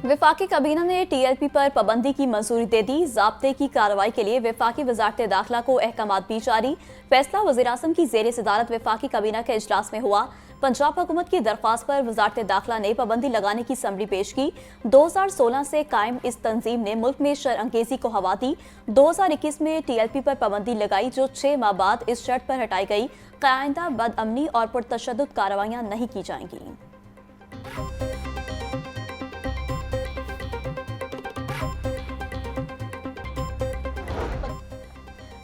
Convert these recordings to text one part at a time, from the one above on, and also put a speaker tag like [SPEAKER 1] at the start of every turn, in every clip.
[SPEAKER 1] वफाकी काबीना ने टीएलपी पर पाबंदी की मंजूरी दे दी। ज़ाब्ते की कार्रवाई के लिए वफाकी वजारत दाखिला को अहकामात भी जारी। फैसला वज़ीर-ए-आज़म की ज़ेर सदारत वफाकी काबीना के इजलास में हुआ। पंजाब हुकूमत की दरख्वास्त पर वजारत दाखिला ने पाबंदी लगाने की समरी पेश की। 2016 से कायम इस तंजीम ने मुल्क में शरअंगेजी को हवा दी। 2021 में टीएलपी पर पाबंदी लगाई, जो 6 माह बाद इस शर्त पर हटाई गई कि आइंदा बदअमनी और पुरतशद्दुद कार्रवाइयाँ नहीं की जाएंगी।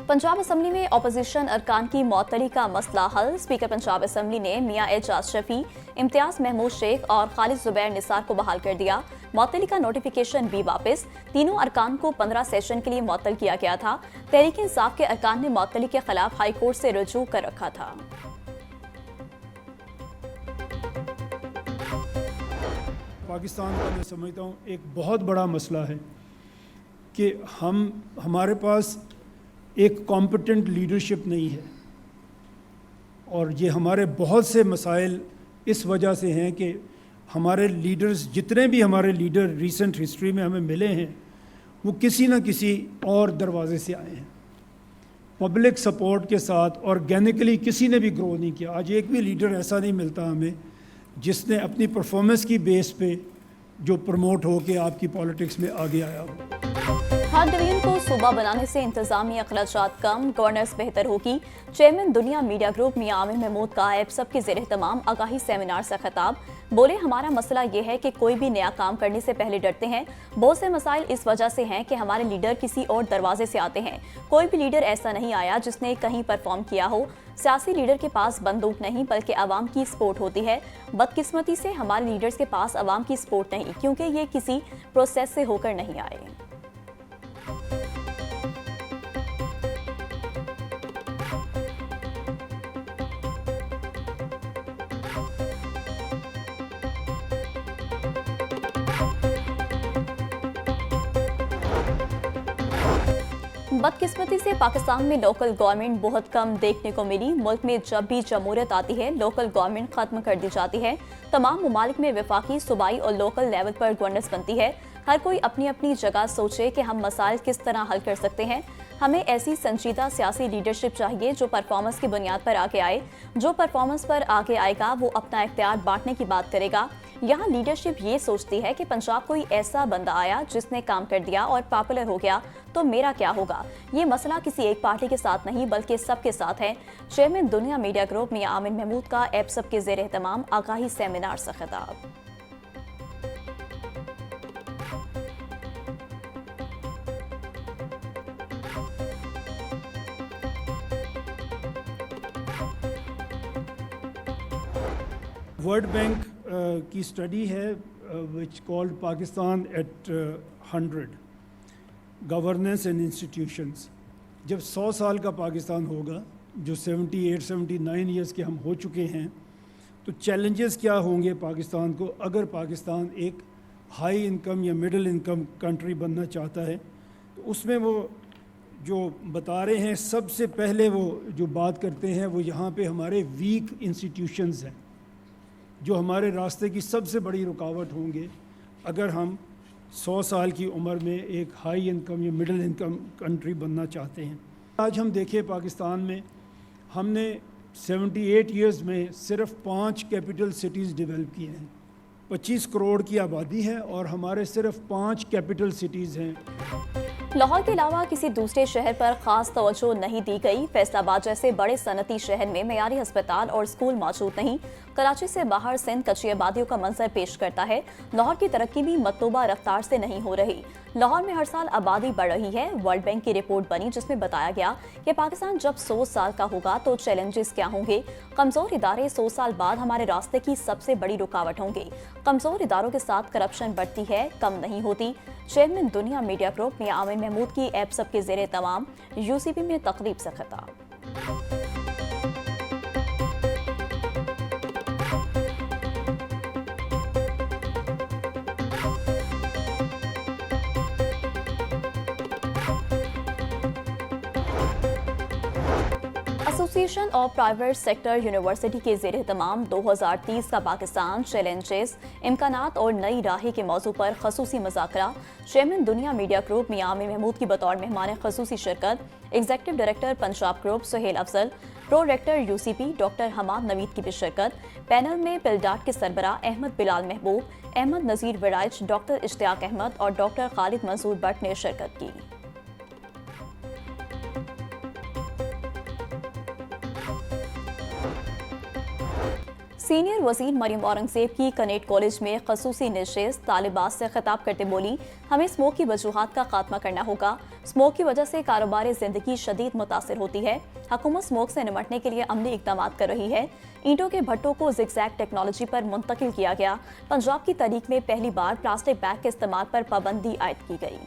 [SPEAKER 1] पंजाब असम्बली में अपोजिशन अरकान की मअतली का मसला हल। स्पीकर पंजाब असम्बली ने मियां एजाज शफी, इम्तियाज महमूद शेख और खालिद जुबैर निसार को बहाल कर दिया। मअतली का नोटिफिकेशन भी वापस। तीनों अरकान को 15 सेशन के लिए मअतल किया गया था। तहरीक इंसाफ के अरकान ने मअतली के खिलाफ हाई कोर्ट से रुजू कर रखा था।
[SPEAKER 2] पाकिस्तान का मैं समझता हूँ एक बहुत बड़ा मसला है कि हमारे पास एक कॉम्पिटेंट लीडरशिप नहीं है, और ये हमारे बहुत से मसाइल इस वजह से हैं कि हमारे लीडर्स, जितने भी हमारे लीडर रिसेंट हिस्ट्री में हमें मिले हैं, वो किसी न किसी और दरवाजे से आए हैं। पब्लिक सपोर्ट के साथ ऑर्गेनिकली किसी ने भी ग्रो नहीं किया। आज एक भी लीडर ऐसा नहीं मिलता हमें जिसने अपनी परफॉर्मेंस की बेस पे जो प्रमोट हो के आपकी पॉलिटिक्स में आगे आया हो।
[SPEAKER 1] हर डिवीजन को सूबा बनाने से इंतजामी अखराजात कम, गवर्नेंस बेहतर होगी। Chairman Dunya media group Mian Amir Mahmood का ऐप सबके ज़ेर एहतमाम आगाही सेमिनार से खिताब। बोले, हमारा मसला ये है कि कोई भी नया काम करने से पहले डरते हैं। बहुत से मसाइल इस वजह से हैं कि हमारे लीडर किसी और दरवाजे से आते हैं। कोई भी लीडर ऐसा नहीं आया जिसने कहीं परफॉर्म किया हो। सियासी लीडर के पास बंदूक नहीं बल्कि आवाम की सपोर्ट होती है। बदकिस्मती से हमारे लीडर्स के पास आवाम की सपोर्ट नहीं, क्योंकि ये किसी प्रोसेस से होकर नहीं आए। बदकिस्मती से पाकिस्तान में लोकल गवर्नमेंट बहुत कम देखने को मिली। मुल्क में जब भी जमहूरियत आती है, लोकल गवर्नमेंट खत्म कर दी जाती है। तमाम ममालिक में वफाकी, सूबाई और लोकल लेवल पर गवर्नेंस बनती है। हर कोई अपनी अपनी जगह सोचे कि हम मसाइल किस तरह हल कर सकते हैं। हमें ऐसी संजीदा सियासी लीडरशिप चाहिए जो परफॉर्मेंस की बुनियाद पर आगे आए। जो परफॉर्मेंस पर आगे आएगा वो अपना इख्तियार बांटने की बात करेगा। यहाँ लीडरशिप ये सोचती है कि पंजाब कोई ऐसा बंदा आया जिसने काम कर दिया और पॉपुलर हो गया, तो मेरा क्या होगा। ये मसला किसी एक पार्टी के साथ नहीं बल्कि सबके साथ है। Chairman Dunya media group Mian Amir Mahmood का ऐप सबके ज़ेर एहतमाम आगाही सेमिनार से खिताब।
[SPEAKER 2] वर्ल्ड बैंक की स्टडी है which called Pakistan at 100 governance and institutions. जब 100 साल का पाकिस्तान होगा, जो 78-79 ईयर्स के हम हो चुके हैं, तो चैलेंजेस क्या होंगे पाकिस्तान को अगर पाकिस्तान एक हाई इनकम या मिडिल इनकम कंट्री बनना चाहता है। तो उसमें वो जो बता रहे हैं, सबसे पहले वो जो बात करते हैं वो यहाँ पे हमारे वीक इंस्टीट्यूशंस हैं, जो हमारे रास्ते की सबसे बड़ी रुकावट होंगे अगर हम 100 साल की उम्र में एक हाई इनकम या मिडिल इनकम कंट्री बनना चाहते हैं। आज हम देखें पाकिस्तान में हमने 78 ईयर्स में सिर्फ 5 कैपिटल सिटीज़ डेवलप किए हैं। 25 करोड़ की आबादी है और हमारे सिर्फ 5 कैपिटल सिटीज़ हैं।
[SPEAKER 1] लाहौर के अलावा किसी दूसरे शहर पर खास तवज्जो नहीं दी गई। फैसलाबाद जैसे बड़े सनती शहर में मयारी अस्पताल और स्कूल मौजूद नहीं। कराची से बाहर सिंध कच्ची आबादियों का मंजर पेश करता है। लाहौर की तरक्की भी मतलूबा रफ्तार से नहीं हो रही। लाहौर में हर साल आबादी बढ़ रही है। वर्ल्ड बैंक की रिपोर्ट बनी जिसमें बताया गया कि पाकिस्तान जब 100 साल का होगा तो चैलेंजेस क्या होंगे। कमजोर इदारे 100 साल बाद हमारे रास्ते की सबसे बड़ी रुकावट होंगे। कमजोर इदारों के साथ करप्शन बढ़ती है, कम नहीं होती। Chairman Dunya media group Mian Amir Mahmood की ऐप सबके ज़ेरे तमाम यूसीपी में तकरीब से खिताब। Association of private sector university के ज़ेर तमाम 2030 का पाकिस्तान चैलेंजेस, इम्कानात और नई राहें के मौजू पर खसूसी मुज़ाकरा। Chairman Dunya media group Mian Amir Mahmood की बतौर मेहमान खसूसी शिरकत। Executive director Punjab group Suhail Afzal, pro rector UCP doctor Hammad Naveed की भी शिरकत। पैनल में पिलडाट के सरबराह अहमद बिलाल महबूब, अहमद नज़ीर विराइच, डॉक्टर इश्तियाक अहमद और डॉक्टर खालिद मंसूर भट्ट ने शिरकत की। सीनियर वज़ीर मरियम औरंगज़ेब की कनेट कॉलेज में खसूसी नशिस्त। तालिबात से खिताब करते बोली, हमें स्मोक की वजूहात का खात्मा करना होगा। स्मोक की वजह से कारोबार ज़िंदगी शदीद मुतासिर होती है। हुकूमत स्मोक से निमटने के लिए अमली इक़दाम कर रही है। ईंटों के भट्टों को ज़िगज़ैग टेक्नोलॉजी पर मुंतकिल किया गया। पंजाब की तारीख में पहली बार प्लास्टिक बैग के इस्तेमाल पर पाबंदी आयद की गई।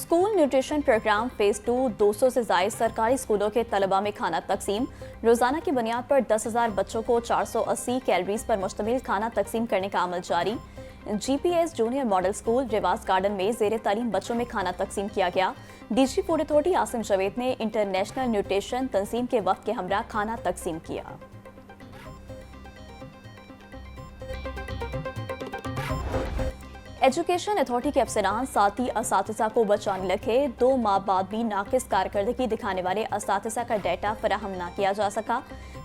[SPEAKER 1] स्कूल न्यूट्रिशन प्रोग्राम फेज़ 2 200 से ज़ायद सरकारी स्कूलों के तलबा में खाना तकसीम। रोज़ाना की बुनियाद पर 10,000 बच्चों को 480 कैलोरीज पर मुश्तमिल खाना तकसीम करने का अमल जारी। GPS जूनियर मॉडल स्कूल रिवाज गार्डन में ज़ेर तालीम बच्चों में खाना तकसीम किया गया। DG food authority Asim Javed ने इंटरनेशनल न्यूट्रिशन तंजीम के वक्त के हमरा खाना तकसीम किया। एजुकेशन अथॉरिटी के अफसरान साथी असातिज़ा को बचाने लगे। 2 माह बाद भी नाकिस कारकर्दगी दिखाने वाले असातिज़ा का डाटा फराहम न किया जा सका।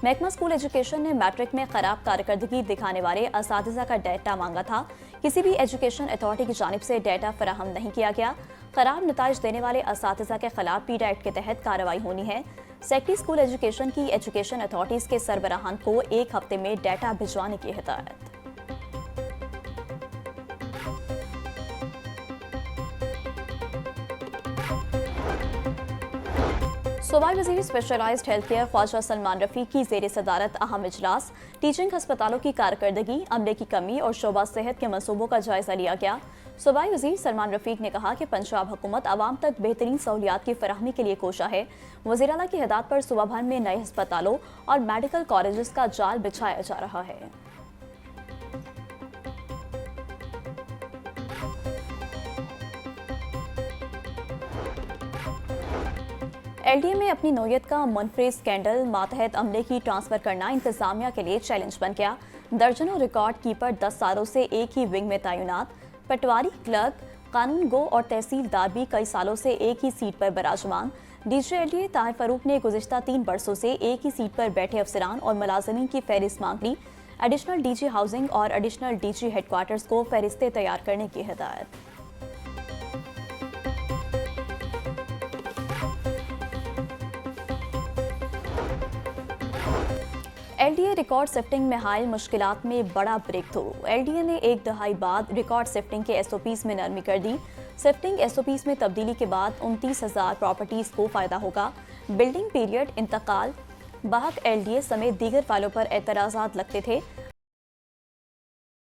[SPEAKER 1] महकमा स्कूल एजुकेशन ने मैट्रिक में खराब कारकर्दगी दिखाने वाले असातिज़ा का डाटा मांगा था। किसी भी एजुकेशन अथॉरिटी की जानिब से डाटा फराहम नहीं किया गया। खराब नताइज देने वाले असातिज़ा के खिलाफ पीडा एक्ट के तहत कार्रवाई होनी है। सेक्रेटरी स्कूल एजुकेशन की एजुकेशन अथॉरिटीज़ के सरबराहान को 1 हफ्ते में डाटा भिजवाने की हिदायत। सूबाई वज़ीर specialised health care Khawaja Salman Rafique की ज़ेर सदारत अहम इजलास। टीचिंग हस्पतालों की कारकर्दगी, अमले की कमी और शोबा सेहत के मनसूबों का जायजा लिया गया। सूबाई वज़ीर सलमान रफ़ीक ने कहा कि पंजाब हुकूमत आवाम तक बेहतरीन सहूलियात की फराहमी के लिए कोशा है। वज़ीर आला की हिदायत पर सूबा भर में नए हस्पतालों और मेडिकल कॉलेजेस का जाल बिछाया जा रहा है। LDA में अपनी नौयत का मुनफरिद स्कैंडल, मातहत अमले की ट्रांसफर करना इंतजामिया के लिए चैलेंज बन गया। दर्जनों रिकॉर्ड कीपर 10 सालों से एक ही विंग में तैनात। पटवारी, क्लर्क, कानून गो और तहसीलदार भी कई सालों से एक ही सीट पर बराजमान। DG LDA ताहिर फरूक ने गुज़िश्ता 3 बरसों से एक ही सीट पर बैठे अफसरान और मुलाजमीन की फहरिस्त मांग ली। एडिशनल DG हाउसिंग और एडिशनल DG हेडक्वार्टर्स को फहरिस्तें तैयार करने की हिदायत। LDA रिकॉर्ड शिफ्टिंग में हायल मुश्किलात में बड़ा ब्रेक थ्रू। LDA ने 1 दहाई बाद रिकॉर्ड शिफ्टिंग के SOPs में नरमी कर दी। शिफ्टिंग SOPs में तब्दीली के बाद 29,000 प्रॉपर्टीज़ को फ़ायदा होगा। बिल्डिंग पीरियड, इंतकाल, बहक LDA समेत दीगर फाइलों पर एतराज़ात लगते थे।